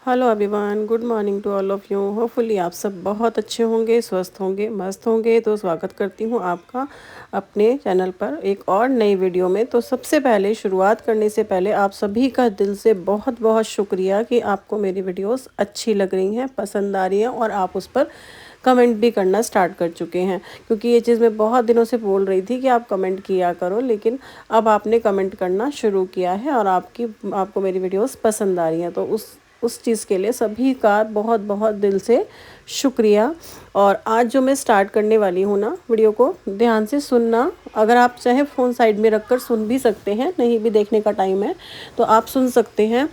Hello everyone, good morning to all of you. Hopefully आप सब बहुत अच्छे होंगे, स्वस्थ होंगे, मस्त होंगे। तो स्वागत करती हूँ आपका अपने चैनल पर एक और नई वीडियो में। तो सबसे पहले शुरुआत करने से पहले आप सभी का दिल से बहुत बहुत शुक्रिया कि आपको मेरी वीडियोस अच्छी लग रही हैं, पसंद आ रही हैं और आप उस पर कमेंट भी करना स्टार्ट कर चुके हैं। क्योंकि ये चीज़ मैं बहुत दिनों से बोल रही थी कि आप कमेंट किया करो, लेकिन अब आपने कमेंट करना शुरू किया है और आपको मेरी वीडियोस पसंद आ रही हैं। तो उस चीज़ के लिए सभी का बहुत बहुत दिल से शुक्रिया। और आज जो मैं स्टार्ट करने वाली हूँ ना, वीडियो को ध्यान से सुनना। अगर आप चाहे फ़ोन साइड में रखकर सुन भी सकते हैं, नहीं भी देखने का टाइम है तो आप सुन सकते हैं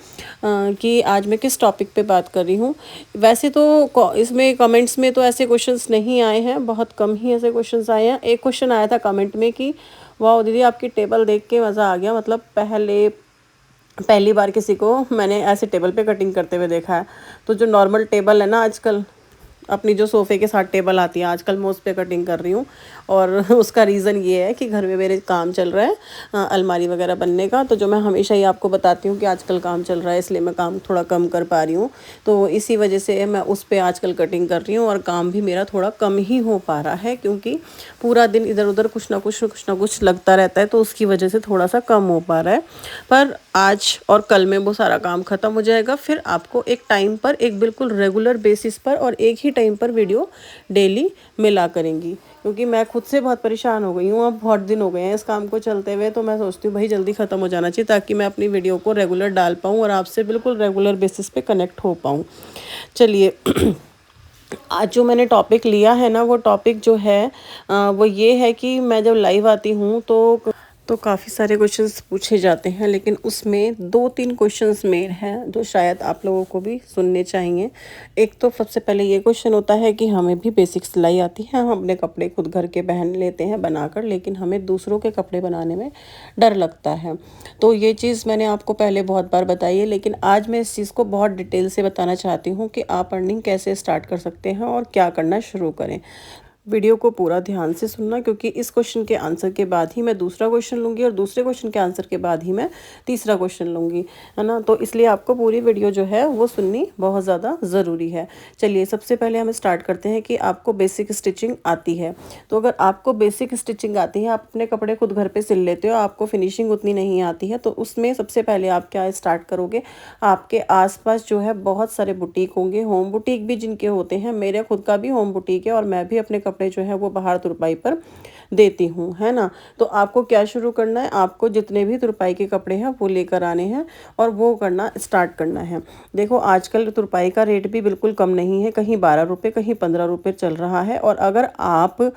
कि आज मैं किस टॉपिक पे बात कर रही हूँ। वैसे तो इसमें कमेंट्स में तो ऐसे क्वेश्चंस नहीं आए हैं, बहुत कम ही ऐसे क्वेश्चंस आए हैं। एक क्वेश्चन आया था कमेंट में कि वाह दीदी, आपकी टेबल देख के मज़ा आ गया। मतलब पहली बार किसी को मैंने ऐसे टेबल पे कटिंग करते हुए देखा है। तो जो नॉर्मल टेबल है ना, आजकल अपनी जो सोफ़े के साथ टेबल आती है, आजकल मैं उस पे कटिंग कर रही हूँ। और उसका रीज़न ये है कि घर में मेरे काम चल रहा है अलमारी वगैरह बनने का। तो जो मैं हमेशा ही आपको बताती हूँ कि आजकल काम चल रहा है, इसलिए मैं काम थोड़ा कम कर पा रही हूँ। तो इसी वजह से मैं उस पे आजकल कटिंग कर रही हूँ और काम भी मेरा थोड़ा कम ही हो पा रहा है, क्योंकि पूरा दिन इधर उधर कुछ ना कुछ लगता रहता है, तो उसकी वजह से थोड़ा सा कम हो पा रहा है। पर आज और कल में वो सारा काम ख़त्म हो जाएगा। फिर आपको एक टाइम पर, एक बिल्कुल रेगुलर बेसिस पर और एक ही टाइम पर वीडियो डेली मिला करेंगी। क्योंकि मैं खुद से बहुत परेशान हो गई हूँ, अब बहुत दिन हो गए हैं इस काम को चलते हुए। तो मैं सोचती हूँ भाई जल्दी ख़त्म हो जाना चाहिए, ताकि मैं अपनी वीडियो को रेगुलर डाल पाऊँ और आपसे बिल्कुल रेगुलर बेसिस पे कनेक्ट हो पाऊँ। चलिए आज जो मैंने टॉपिक लिया है ना, वो टॉपिक जो है वो ये है कि मैं जब लाइव आती हूँ तो काफ़ी सारे क्वेश्चंस पूछे जाते हैं, लेकिन उसमें 2-3 क्वेश्चंस मेन हैं जो शायद आप लोगों को भी सुनने चाहिए। एक तो सबसे पहले ये क्वेश्चन होता है कि हमें भी बेसिक सिलाई आती है, हम अपने कपड़े खुद घर के पहन लेते हैं बनाकर, लेकिन हमें दूसरों के कपड़े बनाने में डर लगता है। तो ये चीज़ मैंने आपको पहले बहुत बार बताई है, लेकिन आज मैं इस चीज़ को बहुत डिटेल से बताना चाहती हूँ कि आप अर्निंग कैसे स्टार्ट कर सकते हैं और क्या करना शुरू करें। वीडियो को पूरा ध्यान से सुनना, क्योंकि इस क्वेश्चन के आंसर के बाद ही मैं दूसरा क्वेश्चन लूँगी और दूसरे क्वेश्चन के आंसर के बाद ही मैं तीसरा क्वेश्चन लूँगी, है ना। तो इसलिए आपको पूरी वीडियो जो है वो सुननी बहुत ज़्यादा ज़रूरी है। चलिए सबसे पहले हम स्टार्ट करते हैं कि आपको बेसिक स्टिचिंग आती है। तो अगर आपको बेसिक स्टिचिंग आती है, आप अपने कपड़े खुद घर पर सिल लेते हो, आपको फिनिशिंग उतनी नहीं आती है, तो उसमें सबसे पहले आप क्या स्टार्ट करोगे। आपके आसपास जो है बहुत सारे बुटीक होंगे, होम बुटीक भी जिनके होते हैं। मेरे खुद का भी होम बुटीक है और मैं भी अपने कपड़े जो है वो बाहर तुरपाई पर देती हूँ, है ना। तो आपको क्या शुरू करना है, आपको जितने भी तुरपाई के कपड़े हैं वो लेकर आने हैं और वो करना स्टार्ट करना है। देखो आजकल तुरपाई का रेट भी बिल्कुल कम नहीं है, कहीं 12 रुपये, कहीं 15 रुपये चल रहा है। और अगर आप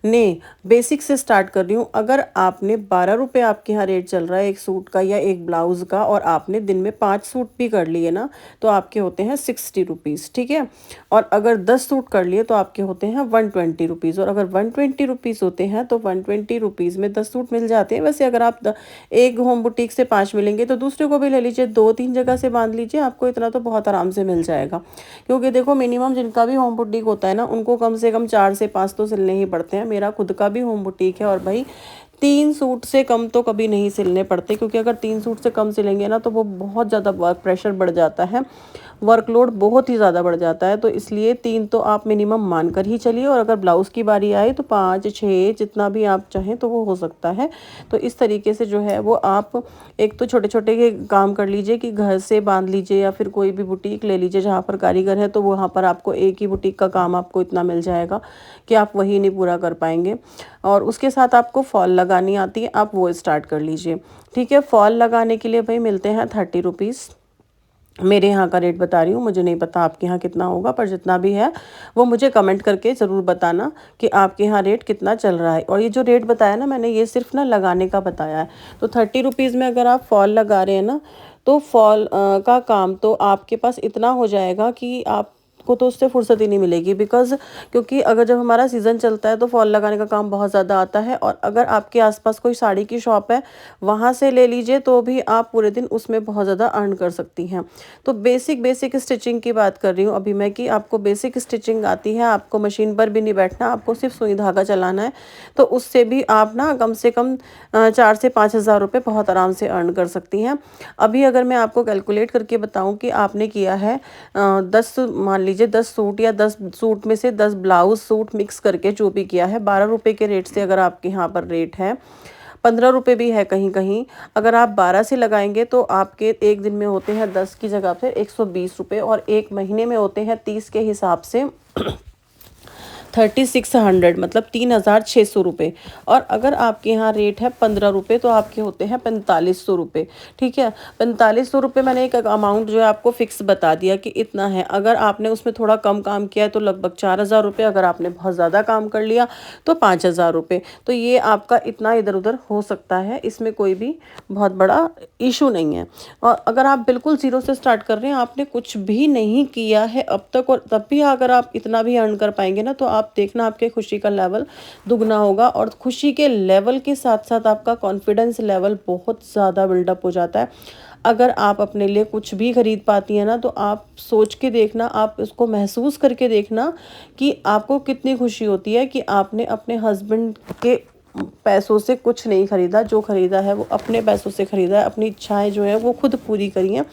ने बेसिक से स्टार्ट कर रही हूँ, अगर आपने 12 रुपये आपके यहाँ रेट चल रहा है एक सूट का या एक ब्लाउज़ का, और आपने दिन में 5 सूट भी कर लिए ना, तो आपके होते हैं 60 रुपीज़, ठीक है। और अगर 10 सूट कर लिए तो आपके होते हैं 120 रुपीज़। और अगर 120 रुपीज़ होते हैं तो 120 रुपीज़ में 10 सूट मिल जाते हैं। वैसे अगर आप एक होम बुटीक से 5 मिलेंगे तो दूसरे को भी ले लीजिए, 2-3 जगह से बांध लीजिए, आपको इतना तो बहुत आराम से मिल जाएगा। क्योंकि देखो मिनिमम जिनका भी होम बुटीक होता है ना, उनको कम से कम 4 से 5 तो सिलने ही पड़ते हैं। मेरा खुद का भी होम बुटीक है और भाई 3 सूट से कम तो कभी नहीं सिलने पड़ते, क्योंकि अगर 3 सूट से कम सिलेंगे ना तो वो बहुत ज़्यादा वर्क प्रेशर बढ़ जाता है, वर्कलोड बहुत ही ज़्यादा बढ़ जाता है। तो इसलिए 3 तो आप मिनिमम मान कर ही चलिए। और अगर ब्लाउज़ की बारी आए तो 5-6 जितना भी आप चाहें तो वो हो सकता है। तो इस तरीके से जो है वो आप एक तो छोटे छोटे के काम कर लीजिए कि घर से बांध लीजिए, या फिर कोई भी बुटीक ले लीजिए जहाँ पर कारीगर है, तो वहाँ पर आपको एक ही बुटीक का काम आपको इतना मिल जाएगा कि आप वही नहीं पूरा कर पाएंगे। और उसके साथ आपको फॉल लगानी आती है, आप वो स्टार्ट कर लीजिए, ठीक है। फॉल लगाने के लिए भाई मिलते हैं 30 रुपीज़। मेरे यहाँ का रेट बता रही हूँ, मुझे नहीं पता आपके यहाँ कितना होगा, पर जितना भी है वो मुझे कमेंट करके ज़रूर बताना कि आपके यहाँ रेट कितना चल रहा है। और ये जो रेट बताया ना मैंने, ये सिर्फ ना लगाने का बताया है। तो 30 रुपीज़ में अगर आप फॉल लगा रहे हैं ना, तो फॉल का काम तो आपके पास इतना हो जाएगा कि आप आपको तो उससे फुर्सत ही नहीं मिलेगी। बिकॉज़ क्योंकि अगर जब हमारा सीज़न चलता है तो फॉल लगाने का काम बहुत ज़्यादा आता है, और अगर आपके आसपास कोई साड़ी की शॉप है, वहाँ से ले लीजिए तो भी आप पूरे दिन उसमें बहुत ज़्यादा अर्न कर सकती हैं। तो बेसिक बेसिक स्टिचिंग की बात कर रही हूँ अभी मैं, कि आपको बेसिक स्टिचिंग आती है, आपको मशीन पर भी नहीं बैठना, आपको सिर्फ सुई धागा चलाना है, तो उससे भी आप ना कम से कम 4 से 5 हज़ार रुपये बहुत आराम से अर्न कर सकती हैं। अभी अगर मैं आपको कैलकुलेट करके बताऊं कि आपने किया है 10, मान लीजिए 10 सूट, या 10 सूट में से 10 ब्लाउज सूट मिक्स करके जो भी किया है, 12 रुपये के रेट से अगर आपके यहाँ पर रेट है, 15 रुपये भी है कहीं कहीं, अगर आप 12 से लगाएंगे तो आपके एक दिन में होते हैं 10 की जगह पे 120 रुपये, और एक महीने में होते हैं 30 के हिसाब से 3600, मतलब 3600 रुपये। और अगर आपके यहाँ रेट है 15 रुपये तो आपके होते हैं 4500 रुपये। ठीक है, 4500 रुपये मैंने एक अमाउंट जो है आपको फिक्स बता दिया कि इतना है। अगर आपने उसमें थोड़ा कम काम किया है तो लगभग 4000 रुपये, अगर आपने बहुत ज़्यादा काम कर लिया तो 5000 रुपये। तो ये आपका इतना इधर उधर हो सकता है, इसमें कोई भी बहुत बड़ा इशू नहीं है। और अगर आप बिल्कुल ज़ीरो से स्टार्ट कर रहे हैं, आपने कुछ भी नहीं किया है अब तक, और तब भी अगर आप इतना भी अर्न कर पाएंगे ना, तो आप देखना आपके खुशी का लेवल दुगना होगा। और खुशी के लेवल के साथ साथ आपका कॉन्फिडेंस लेवल बहुत ज़्यादा बिल्डअप हो जाता है। अगर आप अपने लिए कुछ भी खरीद पाती हैं ना, तो आप सोच के देखना, आप उसको महसूस करके देखना कि आपको कितनी खुशी होती है कि आपने अपने हस्बैंड के पैसों से कुछ नहीं खरीदा, जो खरीदा है वो अपने पैसों से खरीदा है, अपनी इच्छाएं जो हैं वो खुद पूरी करी हैं।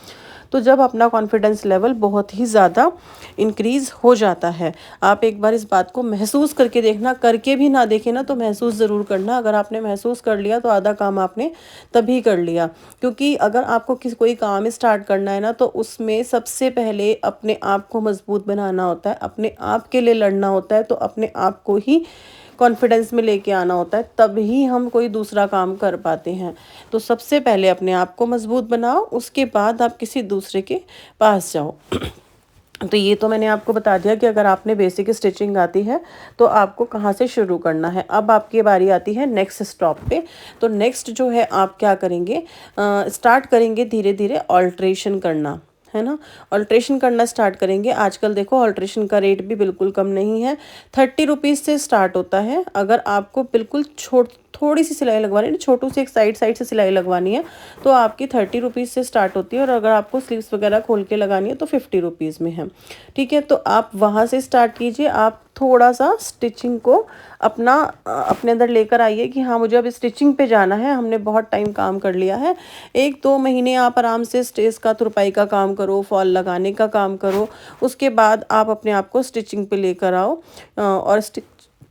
तो जब अपना कॉन्फिडेंस लेवल बहुत ही ज़्यादा इंक्रीज़ हो जाता है, आप एक बार इस बात को महसूस करके देखना, करके भी ना देखें ना तो महसूस ज़रूर करना। अगर आपने महसूस कर लिया तो आधा काम आपने तभी कर लिया। क्योंकि अगर आपको कोई काम स्टार्ट करना है ना, तो उसमें सबसे पहले अपने आप को मजबूत बनाना होता है, अपने आप के लिए लड़ना होता है, तो अपने आप को ही कॉन्फिडेंस में लेके आना होता है, तभी हम कोई दूसरा काम कर पाते हैं। तो सबसे पहले अपने आप को मजबूत बनाओ, उसके बाद आप किसी दूसरे के पास जाओ। तो ये तो मैंने आपको बता दिया कि अगर आपने बेसिक स्टिचिंग आती है तो आपको कहाँ से शुरू करना है। अब आपकी बारी आती है नेक्स्ट स्टॉप पे। तो नेक्स्ट जो है आप क्या करेंगे, स्टार्ट करेंगे धीरे धीरे ऑल्ट्रेशन करना, है ना। ऑल्ट्रेशन करना स्टार्ट करेंगे। आजकल देखो ऑल्ट्रेशन का रेट भी बिल्कुल कम नहीं है, 30 रुपीज़ से स्टार्ट होता है। अगर आपको बिल्कुल थोड़ी सी सिलाई लगवानी है, छोटू से एक साइड साइड से सिलाई लगवानी है, तो आपकी 30 रुपीज़ से स्टार्ट होती है। और अगर आपको स्लीव्स वगैरह खोल के लगानी है तो 50 रुपीज़ में है। ठीक है, तो आप वहाँ से स्टार्ट कीजिए। आप थोड़ा सा स्टिचिंग को अपने अंदर लेकर आइए कि हाँ मुझे अब स्टिचिंग पे जाना है, हमने बहुत टाइम काम कर लिया है। 1-2 महीने आप आराम से स्टेज का तुरपाई का काम करो, फॉल लगाने का काम करो, उसके बाद आप अपने आप को स्टिचिंग पे लेकर आओ। और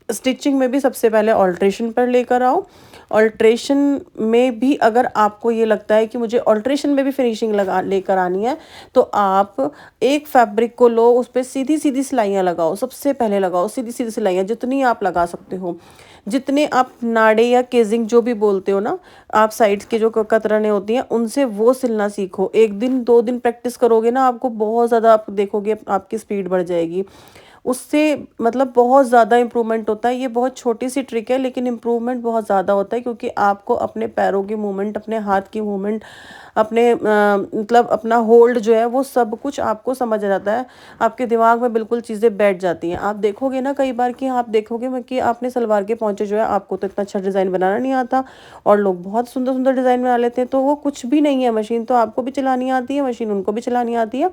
स्टिचिंग में भी सबसे पहले ऑल्ट्रेशन पर लेकर आओ। ऑल्ट्रेशन में भी अगर आपको ये लगता है कि मुझे ऑल्ट्रेशन में भी फिनिशिंग लगा लेकर आनी है, तो आप एक फैब्रिक को लो, उस पर सीधी सीधी सिलाइयाँ लगाओ। सबसे पहले लगाओ सीधी सीधी सिलाइयाँ, जितनी आप लगा सकते हो। जितने आप नाड़े या केजिंग जो भी बोलते हो ना, आप साइड्स की जो कतरनें होती हैं उनसे वो सिलना सीखो। 1 दिन 2 दिन प्रैक्टिस करोगे ना, आपको बहुत ज़्यादा, आप देखोगे आपकी स्पीड बढ़ जाएगी। उससे मतलब बहुत ज़्यादा इम्प्रूवमेंट होता है। ये बहुत छोटी सी ट्रिक है, लेकिन इम्प्रूवमेंट बहुत ज़्यादा होता है, क्योंकि आपको अपने पैरों की मूवमेंट, अपने हाथ की मूवमेंट, अपने मतलब अपना होल्ड जो है वो सब कुछ आपको समझ आ जाता है। आपके दिमाग में बिल्कुल चीज़ें बैठ जाती हैं। आप देखोगे ना कई बार कि आप देखोगे कि आपने सलवार के पहुँचे जो है, आपको तो इतना अच्छा डिज़ाइन बनाना नहीं आता, और लोग बहुत सुंदर सुंदर डिज़ाइन बना लेते हैं। तो वो कुछ भी नहीं है, मशीन तो आपको भी चलानी आती है, मशीन उनको भी चलानी आती है।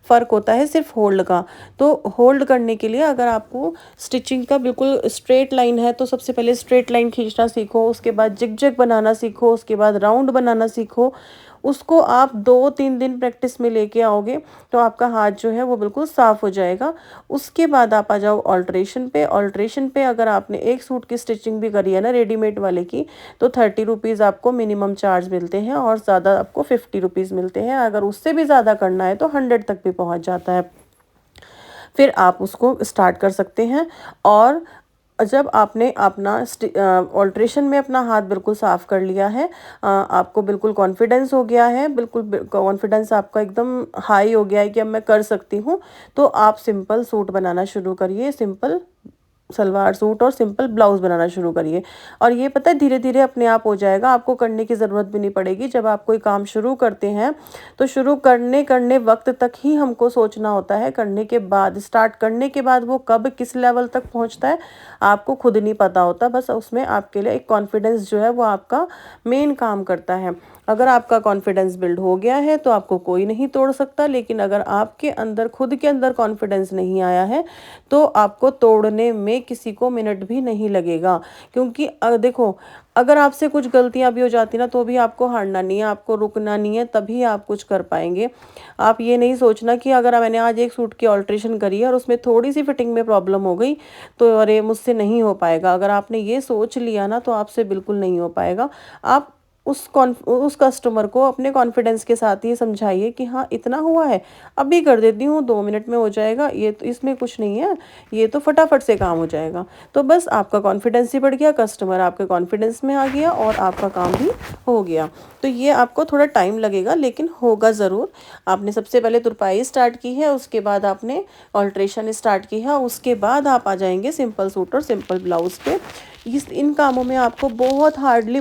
फ़र्क होता है सिर्फ होल्ड का। तो होल्ड करने के लिए अगर आपको स्टिचिंग का बिल्कुल स्ट्रेट लाइन है, तो सबसे पहले स्ट्रेट लाइन खींचना सीखो, उसके बाद जिग बनाना सीखो, उसके बाद राउंड बनाना सीखो। उसको आप 2-3 दिन प्रैक्टिस में लेके आओगे तो आपका हाथ जो है वो बिल्कुल साफ़ हो जाएगा। उसके बाद आप आ जाओ ऑल्ट्रेशन पे। ऑल्ट्रेशन पे अगर आपने एक सूट की स्टिचिंग भी करी है ना रेडीमेड वाले की, तो 30 रुपीज़ आपको मिनिमम चार्ज मिलते हैं, और ज़्यादा आपको 50 रुपीज़ मिलते हैं। अगर उससे भी ज़्यादा करना है तो 100 तक भी पहुँच जाता है। फिर आप उसको स्टार्ट कर सकते हैं। और जब आपने अपना ऑल्ट्रेशन में अपना हाथ बिल्कुल साफ़ कर लिया है, आपको बिल्कुल कॉन्फिडेंस हो गया है, बिल्कुल कॉन्फिडेंस आपका एकदम हाई हो गया है कि अब मैं कर सकती हूँ, तो आप सिंपल सूट बनाना शुरू करिए। सिंपल सलवार सूट और सिंपल ब्लाउज बनाना शुरू करिए। और ये पता है धीरे धीरे अपने आप हो जाएगा, आपको करने की ज़रूरत भी नहीं पड़ेगी। जब आप कोई काम शुरू करते हैं तो शुरू करने करने वक्त तक ही हमको सोचना होता है, करने के बाद, स्टार्ट करने के बाद वो कब किस लेवल तक पहुंचता है आपको खुद नहीं पता होता। बस उसमें आपके लिए एक कॉन्फिडेंस जो है वो आपका मेन काम करता है। अगर आपका कॉन्फिडेंस बिल्ड हो गया है तो आपको कोई नहीं तोड़ सकता, लेकिन अगर आपके अंदर खुद के अंदर कॉन्फिडेंस नहीं आया है तो आपको तोड़ने में किसी को मिनट भी नहीं लगेगा। क्योंकि देखो, अगर आपसे कुछ गलतियां भी हो जाती ना तो भी आपको हारना नहीं है, आपको रुकना नहीं है, तभी आप कुछ कर पाएंगे। आप ये नहीं सोचना कि अगर मैंने आज एक सूट की ऑल्ट्रेशन करी है और उसमें थोड़ी सी फिटिंग में प्रॉब्लम हो गई तो अरे मुझसे नहीं हो पाएगा। अगर आपने ये सोच लिया ना तो आपसे बिल्कुल नहीं हो पाएगा। आप उस कस्टमर को अपने कॉन्फिडेंस के साथ ये समझाइए कि हाँ इतना हुआ है, अभी कर देती हूँ, 2 मिनट में हो जाएगा, ये तो इसमें कुछ नहीं है, ये तो फटाफट से काम हो जाएगा। तो बस आपका कॉन्फिडेंस ही बढ़ गया, कस्टमर आपके कॉन्फिडेंस में आ गया और आपका काम भी हो गया। तो ये आपको थोड़ा टाइम लगेगा लेकिन होगा ज़रूर। आपने सबसे पहले तुरपाई स्टार्ट की है, उसके बाद आपने ऑल्ट्रेशन स्टार्ट की है, उसके बाद आप आ जाएंगे सिंपल सूट और सिंपल ब्लाउज पे। इन कामों में आपको बहुत हार्डली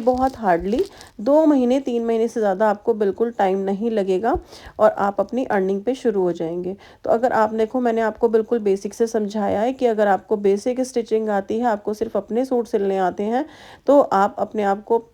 2 महीने 3 महीने से ज़्यादा आपको बिल्कुल टाइम नहीं लगेगा और आप अपनी अर्निंग पे शुरू हो जाएंगे। तो अगर आप देखो, मैंने आपको बिल्कुल बेसिक से समझाया है कि अगर आपको बेसिक स्टिचिंग आती है, आपको सिर्फ अपने सूट सिलने आते हैं, तो आप अपने आप को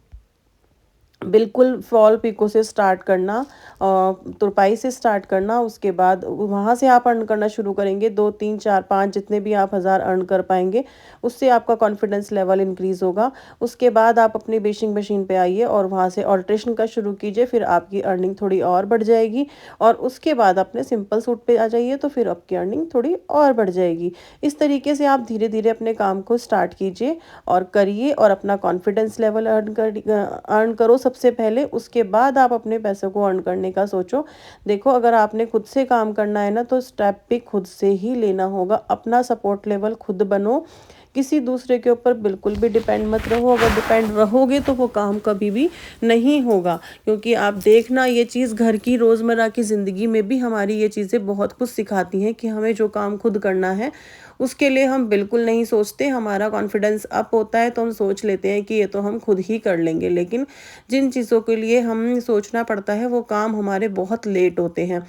बिल्कुल फॉल पिको से स्टार्ट करना, तुरपाई से स्टार्ट करना, उसके बाद वहाँ से आप अर्न करना शुरू करेंगे। 2 3 4 5 जितने भी आप हज़ार अर्न कर पाएंगे, उससे आपका कॉन्फिडेंस लेवल इंक्रीज़ होगा। उसके बाद आप अपनी बेसिंग मशीन पे आइए और वहाँ से ऑल्ट्रेशन का शुरू कीजिए, फिर आपकी अर्निंग थोड़ी और बढ़ जाएगी। और उसके बाद अपने सिंपल सूट पे आ जाइए तो फिर आपकी अर्निंग थोड़ी और बढ़ जाएगी। इस तरीके से आप धीरे धीरे अपने काम को स्टार्ट कीजिए और करिए और अपना कॉन्फिडेंस लेवल अर्न करो सबसे पहले। उसके बाद आप अपने पैसों को अर्न करने का सोचो। देखो, अगर आपने खुद से काम करना है ना तो स्टेप भी खुद से ही लेना होगा। अपना सपोर्ट लेवल खुद बनो, किसी दूसरे के ऊपर बिल्कुल भी डिपेंड मत रहो। अगर डिपेंड रहोगे तो वो काम कभी भी नहीं होगा। क्योंकि आप देखना, ये चीज़ घर की रोज़मर्रा की ज़िंदगी में भी हमारी ये चीज़ें बहुत कुछ सिखाती हैं कि हमें जो काम खुद करना है उसके लिए हम बिल्कुल नहीं सोचते। हमारा कॉन्फिडेंस अप होता है तो हम सोच लेते हैं कि ये तो हम खुद ही कर लेंगे, लेकिन जिन चीज़ों के लिए हम सोचना पड़ता है वो काम हमारे बहुत लेट होते हैं।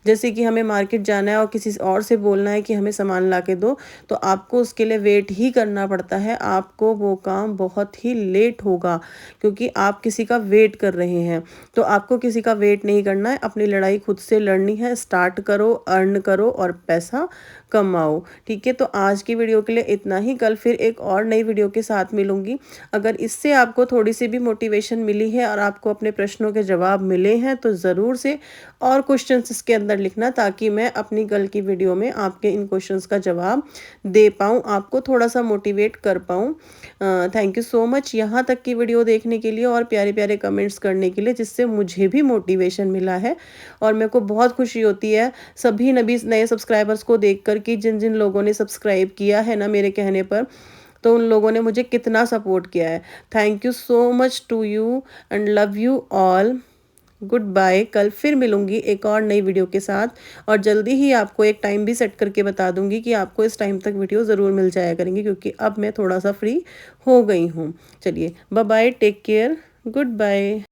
जैसे कि हमें मार्केट जाना है और किसी और से बोलना है कि हमें सामान ला के दो, तो आपको उसके लिए वेट ही करना पड़ता है। आपको वो काम बहुत ही लेट होगा क्योंकि आप किसी का वेट कर रहे हैं। तो आपको किसी का वेट नहीं करना है, अपनी लड़ाई खुद से लड़नी है। स्टार्ट करो, अर्न करो और पैसा कमाओ। ठीक है, तो आज की वीडियो के लिए इतना ही। कल फिर एक और नई वीडियो के साथ मिलूंगी। अगर इससे आपको थोड़ी सी भी मोटिवेशन मिली है और आपको अपने प्रश्नों के जवाब मिले हैं तो ज़रूर से और क्वेश्चंस इसके अंदर लिखना, ताकि मैं अपनी कल की वीडियो में आपके इन क्वेश्चंस का जवाब दे पाऊँ, आपको थोड़ा सा मोटिवेट कर पाऊँ। थैंक यू सो मच यहाँ तक की वीडियो देखने के लिए और प्यारे प्यारे कमेंट्स करने के लिए, जिससे मुझे भी मोटिवेशन मिला है। और मेरे को बहुत खुशी होती है सभी नए सब्सक्राइबर्स को देखकर कि जिन जिन लोगों ने सब्सक्राइब किया है ना मेरे कहने पर, तो उन लोगों ने मुझे कितना सपोर्ट किया है। Thank you so much to you and love you all. Goodbye. कल फिर मिलूंगी एक और नई वीडियो के साथ और जल्दी ही आपको एक टाइम भी सेट करके बता दूंगी कि आपको इस टाइम तक वीडियो ज़रूर मिल जाया करेंगी, क्योंकि अब मैं थोड़ा सा फ्री हो गई हूँ। चलिए, bye bye, take care, good bye.